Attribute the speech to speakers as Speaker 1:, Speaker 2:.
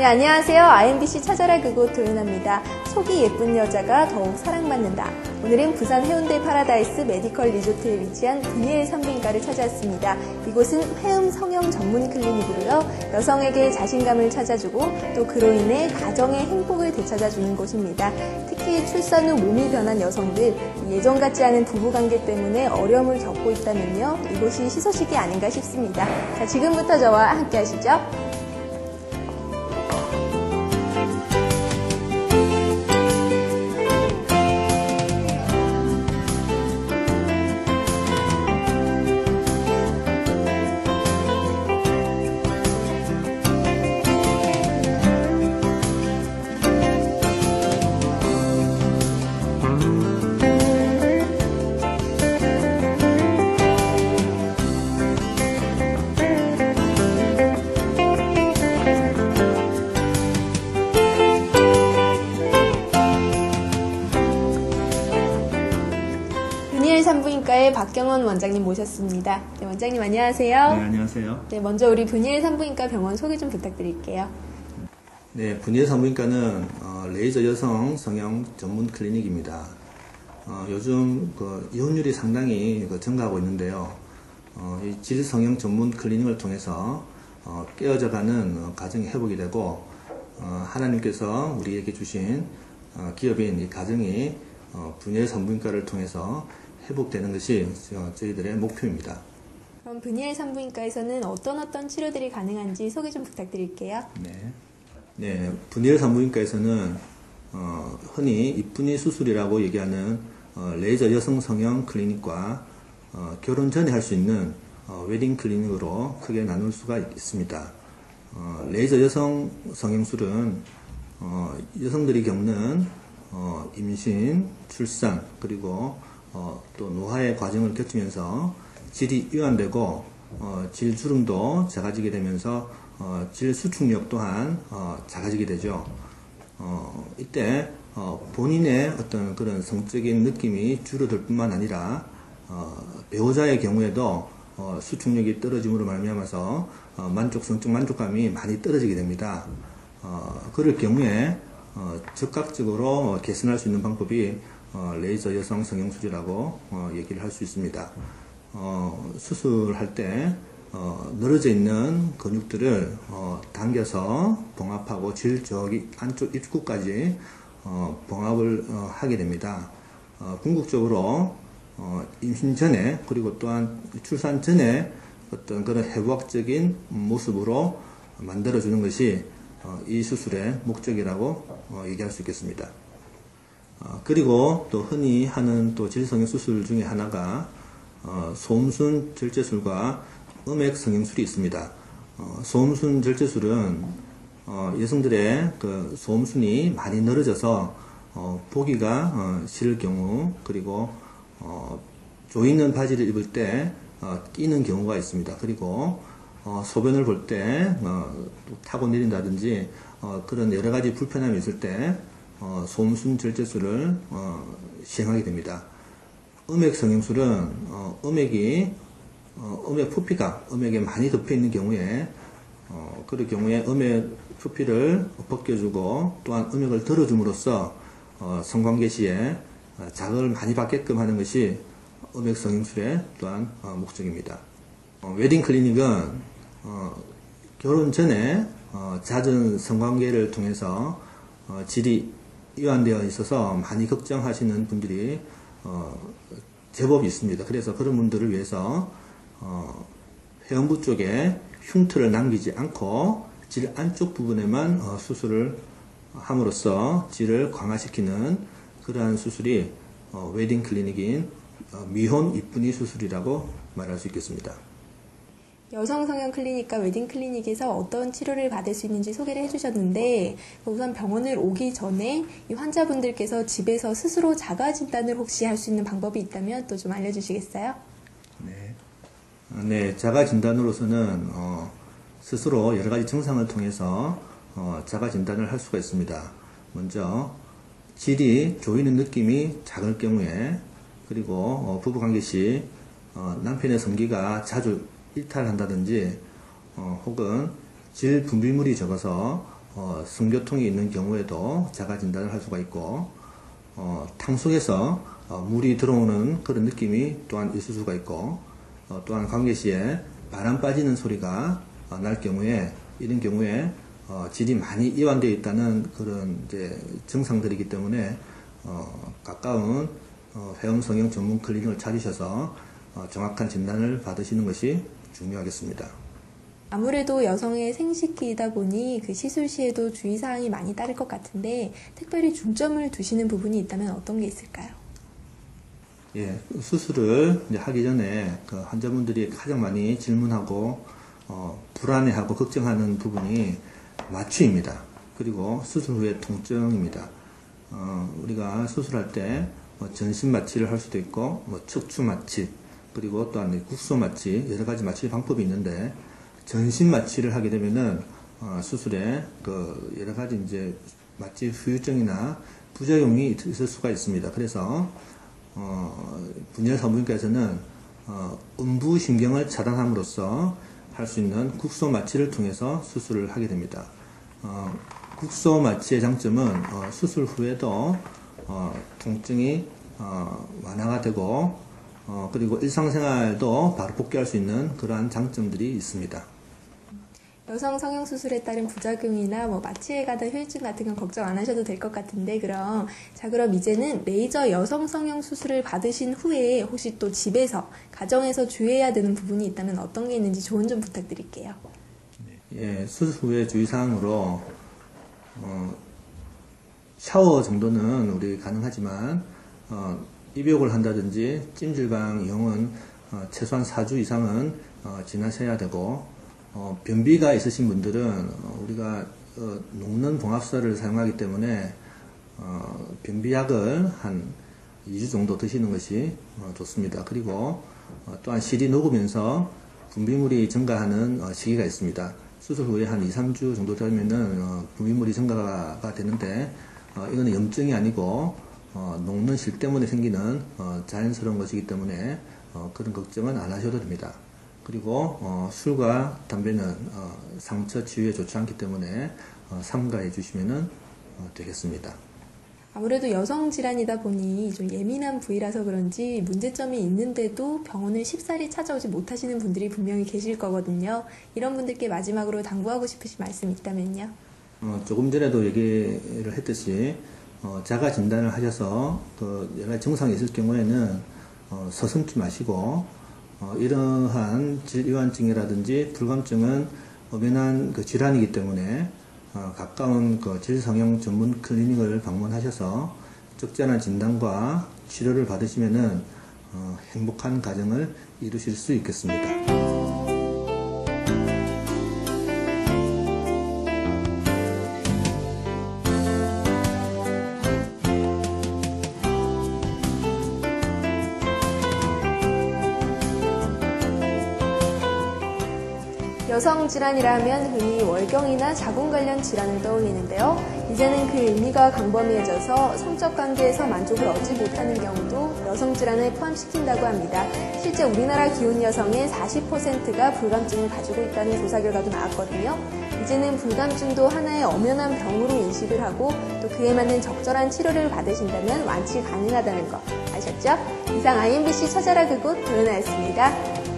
Speaker 1: 안녕하세요. IMBC 찾아라 그곳 도연아입니다. 속이 예쁜 여자가 더욱 사랑받는다. 오늘은 부산 해운대 파라다이스 메디컬 리조트에 위치한 분이엘 산부인과를 찾아왔습니다. 이곳은 회음 성형 전문 클리닉으로요. 여성에게 자신감을 찾아주고 또 그로 인해 가정의 행복을 되찾아주는 곳입니다. 특히 출산 후 몸이 변한 여성들, 예전 같지 않은 부부관계 때문에 어려움을 겪고 있다면요. 이곳이 희소식이 아닌가 싶습니다. 자, 지금부터 저와 함께 하시죠. 분이엘 산부인과의 박경원 원장님 모셨습니다. 네, 원장님 안녕하세요.
Speaker 2: 네, 안녕하세요.
Speaker 1: 네, 먼저 우리 분이엘 산부인과 병원 소개 좀 부탁드릴게요.
Speaker 2: 네, 분이엘 산부인과는 레이저 여성 성형 전문 클리닉입니다. 요즘 이혼율이 상당히 증가하고 있는데요. 이 질 성형 전문 클리닉을 통해서 깨어져가는 가정이 회복이 되고 하나님께서 우리에게 주신 기업인 이 가정이 분이엘 산부인과를 통해서 회복되는 것이 저희들의 목표입니다.
Speaker 1: 그럼 분이엘 산부인과에서는 어떤 치료들이 가능한지 소개 좀 부탁드릴게요.
Speaker 2: 네, 분이엘 산부인과에서는 흔히 이쁜이 수술이라고 얘기하는 레이저 여성 성형 클리닉과 결혼 전에 할 수 있는 웨딩 클리닉으로 크게 나눌 수가 있습니다. 레이저 여성 성형술은 여성들이 겪는 임신, 출산, 그리고 또 노화의 과정을 거치면서 질이 이완되고 질주름도 작아지게 되면서 질 수축력 또한 작아지게 되죠. 이때 본인의 어떤 그런 성적인 느낌이 줄어들 뿐만 아니라 배우자의 경우에도 수축력이 떨어짐으로 말미암아서 성적 만족감이 많이 떨어지게 됩니다. 그럴 경우에 즉각적으로 개선할 수 있는 방법이 레이저 여성 성형술이라고 얘기를 할 수 있습니다. 수술할 때 늘어져 있는 근육들을 당겨서 봉합하고 질 저기 안쪽 입구까지 봉합을 하게 됩니다. 궁극적으로 임신 전에 그리고 또한 출산 전에 어떤 그런 해부학적인 모습으로 만들어주는 것이 이 수술의 목적이라고 얘기할 수 있겠습니다. 그리고 또 흔히 하는 또 질성형 수술 중에 하나가 소음순 절제술과 음액 성형술이 있습니다. 소음순 절제술은 여성들의 그 소음순이 많이 늘어져서 보기가 싫을 경우, 그리고 조이는 바지를 입을 때 끼는 경우가 있습니다. 그리고 소변을 볼 때 타고 내린다든지 그런 여러 가지 불편함이 있을 때 소음순 절제술을 시행하게 됩니다. 음액 성형술은 음액 표피가 음액에 많이 덮여 있는 경우에 그럴 경우에 음액 표피를 벗겨주고 또한 음액을 덜어줌으로써 성관계 시에 자극을 많이 받게끔 하는 것이 음액 성형술의 또한 목적입니다. 웨딩 클리닉은 결혼 전에 잦은 성관계를 통해서 질이 이완되어 있어서 많이 걱정하시는 분들이 제법 있습니다. 그래서 그런 분들을 위해서 회음부 쪽에 흉터를 남기지 않고 질 안쪽 부분에만 수술을 함으로써 질을 강화시키는 그러한 수술이 웨딩 클리닉인 미혼 이쁜이 수술이라고 말할 수 있겠습니다.
Speaker 1: 여성 성형 클리닉과 웨딩 클리닉에서 어떤 치료를 받을 수 있는지 소개를 해주셨는데, 우선 병원을 오기 전에 이 환자분들께서 집에서 스스로 자가 진단을 혹시 할 수 있는 방법이 있다면 또 좀 알려주시겠어요?
Speaker 2: 네, 자가 진단으로서는 스스로 여러 가지 증상을 통해서 자가 진단을 할 수가 있습니다. 먼저 질이 조이는 느낌이 작을 경우에, 그리고 부부관계 시 남편의 성기가 자주 일탈한다든지 혹은 질 분비물이 적어서 성교통이 있는 경우에도 자가 진단을 할 수가 있고, 탕 속에서 물이 들어오는 그런 느낌이 또한 있을 수가 있고, 또한 관계 시에 바람 빠지는 소리가 날 경우에, 이런 경우에 질이 많이 이완되어 있다는 그런 이제 증상들이기 때문에 가까운 회음성형 전문 클리닉을 찾으셔서 정확한 진단을 받으시는 것이 중요하겠습니다.
Speaker 1: 아무래도 여성의 생식기이다 보니 그 시술 시에도 주의사항이 많이 따를 것 같은데 특별히 중점을 두시는 부분이 있다면 어떤 게 있을까요?
Speaker 2: 예, 수술을 이제 하기 전에 그 환자분들이 가장 많이 질문하고 불안해하고 걱정하는 부분이 마취입니다. 그리고 수술 후의 통증입니다. 우리가 수술할 때 전신 마취를 할 수도 있고 척추 마취, 그리고 또한 국소 마취, 여러 가지 마취 방법이 있는데, 전신 마취를 하게 되면은 수술에 그 여러 가지 이제 마취 후유증이나 부작용이 있을 수가 있습니다. 그래서 분열 산부인과에서는 음부 신경을 차단함으로써 할 수 있는 국소 마취를 통해서 수술을 하게 됩니다. 국소 마취의 장점은 수술 후에도 통증이 완화가 되고 그리고 일상생활도 바로 복귀할 수 있는 그러한 장점들이 있습니다.
Speaker 1: 여성 성형수술에 따른 부작용이나 마취에 관한 후유증 같은 건 걱정 안 하셔도 될 것 같은데, 그럼 이제는 레이저 여성 성형수술을 받으신 후에 혹시 또 집에서, 가정에서 주의해야 되는 부분이 있다면 어떤 게 있는지 조언 좀 부탁드릴게요.
Speaker 2: 예, 수술 후에 주의사항으로 샤워 정도는 우리 가능하지만 입욕을 한다든지 찜질방 이용은 최소한 4주 이상은 지나셔야 되고, 변비가 있으신 분들은 우리가 녹는 봉합사를 사용하기 때문에 변비약을 한 2주 정도 드시는 것이 좋습니다. 그리고 또한 실이 녹으면서 분비물이 증가하는 시기가 있습니다. 수술 후에 한 2, 3주 정도 되면은 분비물이 증가가 되는데, 이거는 염증이 아니고 녹는 실 때문에 생기는 자연스러운 것이기 때문에 그런 걱정은 안 하셔도 됩니다. 그리고 술과 담배는 상처 치유에 좋지 않기 때문에 삼가해 주시면 되겠습니다.
Speaker 1: 아무래도 여성 질환이다 보니 좀 예민한 부위라서 그런지 문제점이 있는데도 병원을 쉽사리 찾아오지 못하시는 분들이 분명히 계실 거거든요. 이런 분들께 마지막으로 당부하고 싶으신 말씀 있다면요?
Speaker 2: 조금 전에도 얘기를 했듯이 자가 진단을 하셔서 여러 가지 증상이 있을 경우에는 서슴지 마시고, 이러한 질이완증이라든지 불감증은 엄연한 질환이기 때문에 가까운 질성형 전문 클리닉을 방문하셔서 적절한 진단과 치료를 받으시면은 행복한 가정을 이루실 수 있겠습니다.
Speaker 1: 여성 질환이라면 흔히 월경이나 자궁 관련 질환을 떠올리는데요. 이제는 그 의미가 광범위해져서 성적 관계에서 만족을 얻지 못하는 경우도 여성 질환을 포함시킨다고 합니다. 실제 우리나라 기혼 여성의 40%가 불감증을 가지고 있다는 조사 결과도 나왔거든요. 이제는 불감증도 하나의 엄연한 병으로 인식을 하고 또 그에 맞는 적절한 치료를 받으신다면 완치 가능하다는 거 아셨죠? 이상 IMBC 처자라 그곳 도연아였습니다.